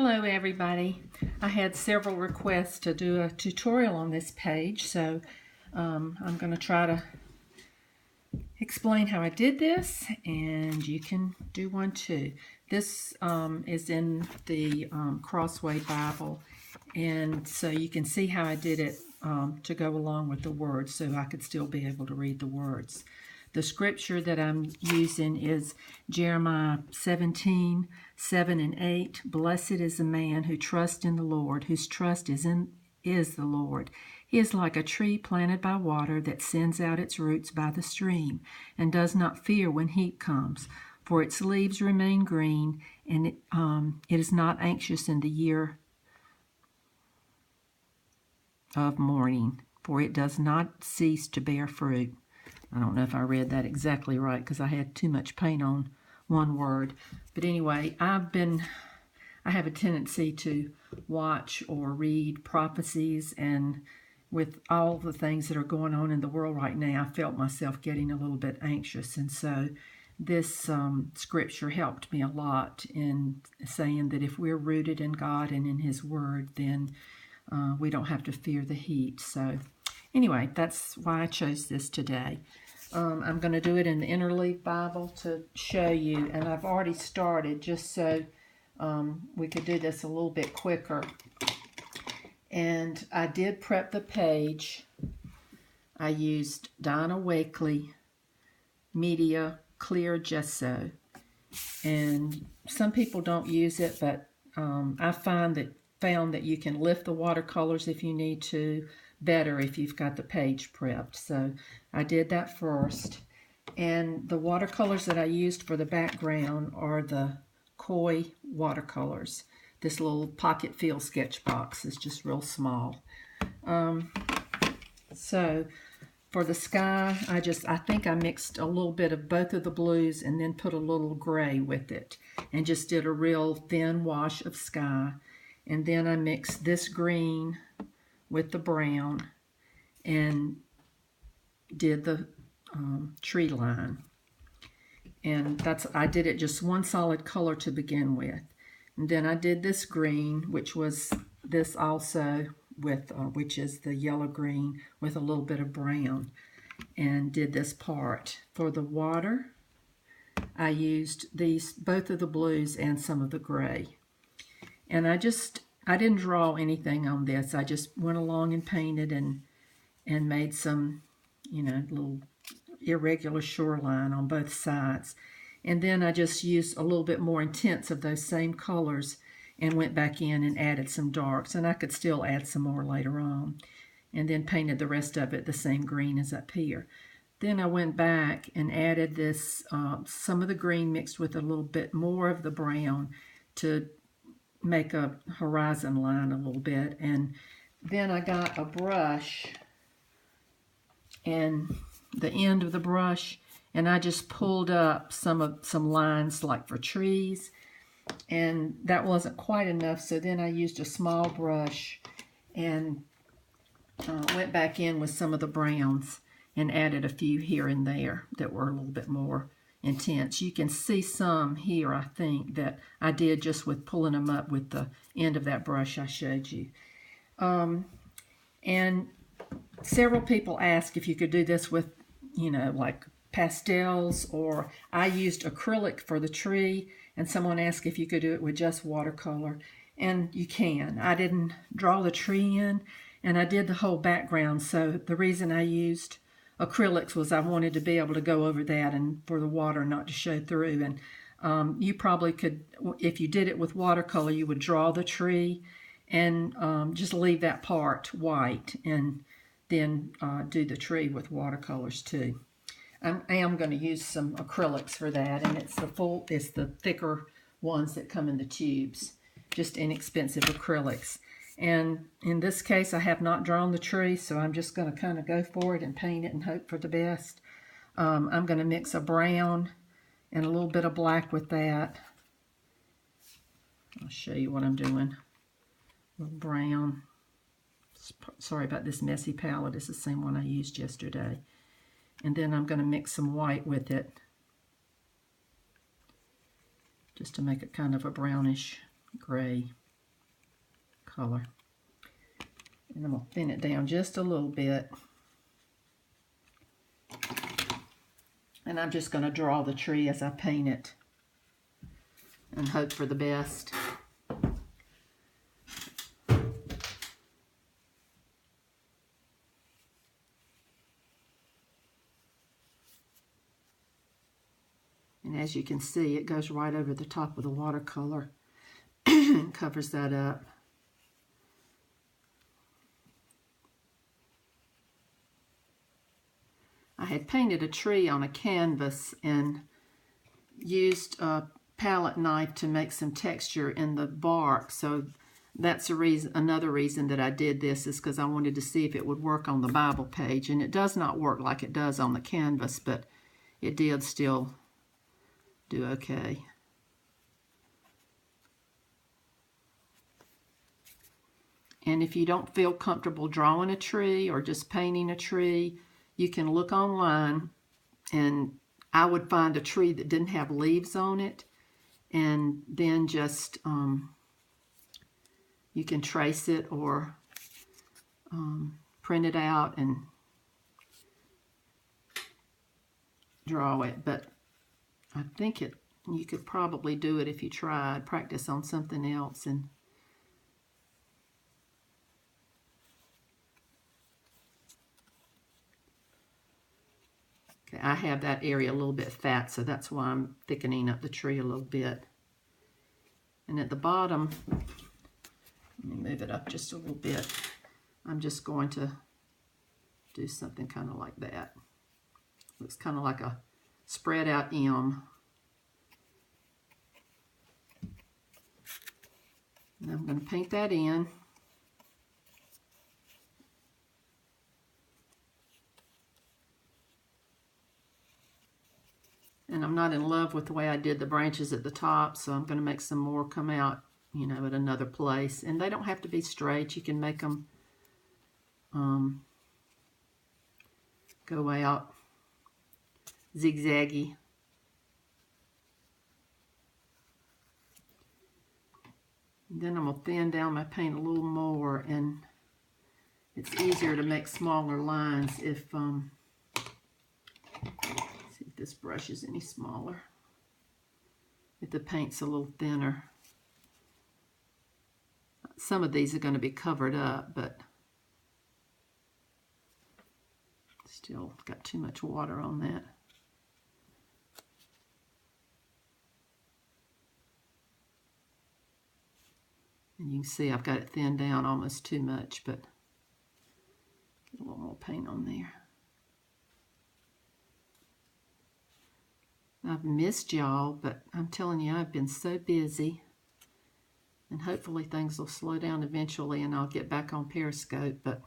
Hello everybody. I had several requests to do a tutorial on this page, so I'm going to try to explain how I did this, and you can do one too. This is in the Crossway Bible, and so you can see how I did it to go along with the words so I could still be able to read the words. The scripture that I'm using is Jeremiah 17:7 and 8. Blessed is the man who trusts in the Lord, whose trust is the Lord. He is like a tree planted by water that sends out its roots by the stream and does not fear when heat comes, for its leaves remain green, and it is not anxious in the year of mourning, for it does not cease to bear fruit. I don't know if I read that exactly right because I had too much paint on one word. But anyway, I have a tendency to watch or read prophecies, and with all the things that are going on in the world right now, I felt myself getting a little bit anxious. And so this scripture helped me a lot in saying that if we're rooted in God and in His Word, then we don't have to fear the heat. So anyway, that's why I chose this today. I'm going to do it in the Interleaf Bible to show you, and I've already started just so we could do this a little bit quicker. And I did prep the page. I used Donna Wakley Media Clear Gesso, and some people don't use it, but I found that you can lift the watercolors if you need to, better if you've got the page prepped. So I did that first, and the watercolors that I used for the background are the Koi watercolors. This little pocket fill sketch box is just real small. So for the sky, I think I mixed a little bit of both of the blues and then put a little gray with it and just did a real thin wash of sky. And then I mixed this green with the brown and did the tree line. And I did it just one solid color to begin with. And then I did this green, which was this also with, which is the yellow green with a little bit of brown, and did this part. For the water, I used both of the blues and some of the gray. And I didn't draw anything on this. I just went along and painted and made some, little irregular shoreline on both sides. And then I just used a little bit more intense of those same colors and went back in and added some darks. And I could still add some more later on. And then painted the rest of it the same green as up here. Then I went back and added this, some of the green mixed with a little bit more of the brown to make a horizon line a little bit. And then I got a brush and the end of the brush, and I just pulled up some lines like for trees, and that wasn't quite enough, so then I used a small brush and went back in with some of the browns and added a few here and there that were a little bit more intense. You can see some here, I think, that I did just with pulling them up with the end of that brush I showed you. And several people asked if you could do this with, like pastels, or I used acrylic for the tree, and someone asked if you could do it with just watercolor, and you can. I didn't draw the tree in, and I did the whole background, so the reason I used acrylics was I wanted to be able to go over that and for the water not to show through. And you probably could, if you did it with watercolor, you would draw the tree and just leave that part white, and then do the tree with watercolors too. I am going to use some acrylics for that, and it's the thicker ones that come in the tubes, just inexpensive acrylics. And in this case, I have not drawn the tree, so I'm just going to kind of go for it and paint it and hope for the best. I'm going to mix a brown and a little bit of black with that. I'll show you what I'm doing. A little brown. Sorry about this messy palette. It's the same one I used yesterday. And then I'm going to mix some white with it, just to make it kind of a brownish gray. watercolor. And I'm going to thin it down just a little bit. And I'm just going to draw the tree as I paint it and hope for the best. And as you can see, it goes right over the top of the watercolor and covers that up. I had painted a tree on a canvas and used a palette knife to make some texture in the bark. So that's another reason that I did this, is because I wanted to see if it would work on the Bible page. And it does not work like it does on the canvas, but it did still do okay. And if you don't feel comfortable drawing a tree or just painting a tree, you can look online, and I would find a tree that didn't have leaves on it, and then just you can trace it or print it out and draw it. But I think you could probably do it if you tried, practice on something else. And okay, I have that area a little bit fat, so that's why I'm thickening up the tree a little bit. And at the bottom, let me move it up just a little bit. I'm just going to do something kind of like that. Looks kind of like a spread out M. And I'm going to paint that in. And I'm not in love with the way I did the branches at the top, so I'm going to make some more come out, you know, at another place. And they don't have to be straight. You can make them go out zigzaggy. And then I'm going to thin down my paint a little more, and it's easier to make smaller lines if, see if this brush is any smaller, if the paint's a little thinner. Some of these are going to be covered up, but still got too much water on that. And you can see I've got it thinned down almost too much, but get a little more paint on there. I've missed y'all, but I'm telling you, I've been so busy. And hopefully things will slow down eventually and I'll get back on Periscope, but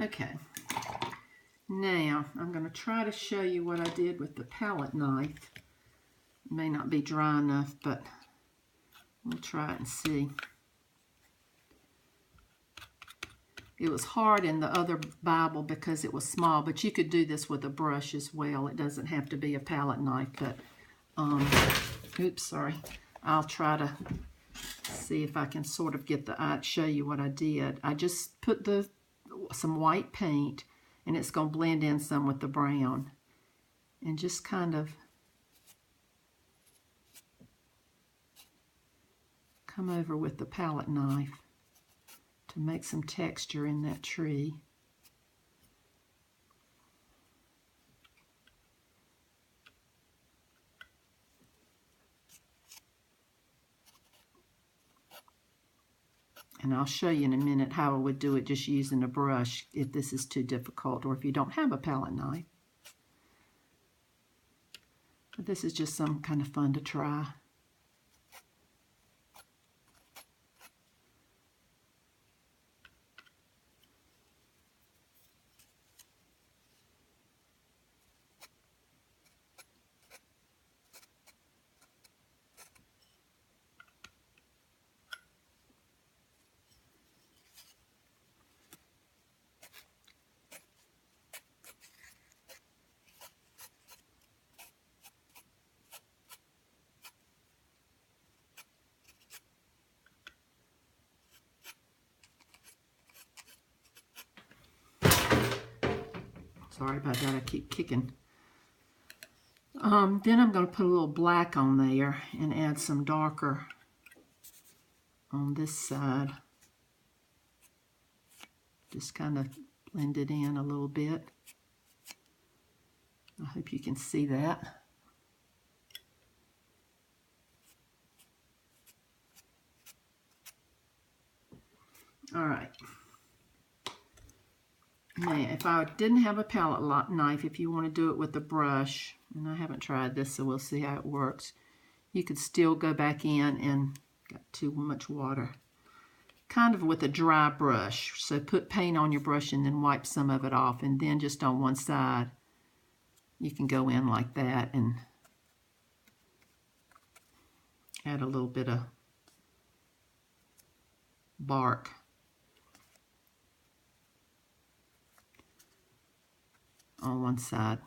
okay. Now, I'm going to try to show you what I did with the palette knife. It may not be dry enough, but we'll try it and see. It was hard in the other Bible because it was small, but you could do this with a brush as well. It doesn't have to be a palette knife, but, oops, sorry. I'll try to see if I can sort of get show you what I did. I just put some white paint, and it's going to blend in some with the brown, and just kind of come over with the palette knife to make some texture in that tree. And I'll show you in a minute how I would do it just using a brush if this is too difficult, or if you don't have a palette knife. But this is just some kind of fun to try. Sorry about that, I keep kicking. Then I'm going to put a little black on there and add some darker on this side. Just kind of blend it in a little bit. I hope you can see that. All right. Now, if I didn't have a palette knife, if you want to do it with a brush, and I haven't tried this, so we'll see how it works, you could still go back in and got too much water. Kind of with a dry brush. So put paint on your brush and then wipe some of it off, and then just on one side, you can go in like that and add a little bit of bark. On one side.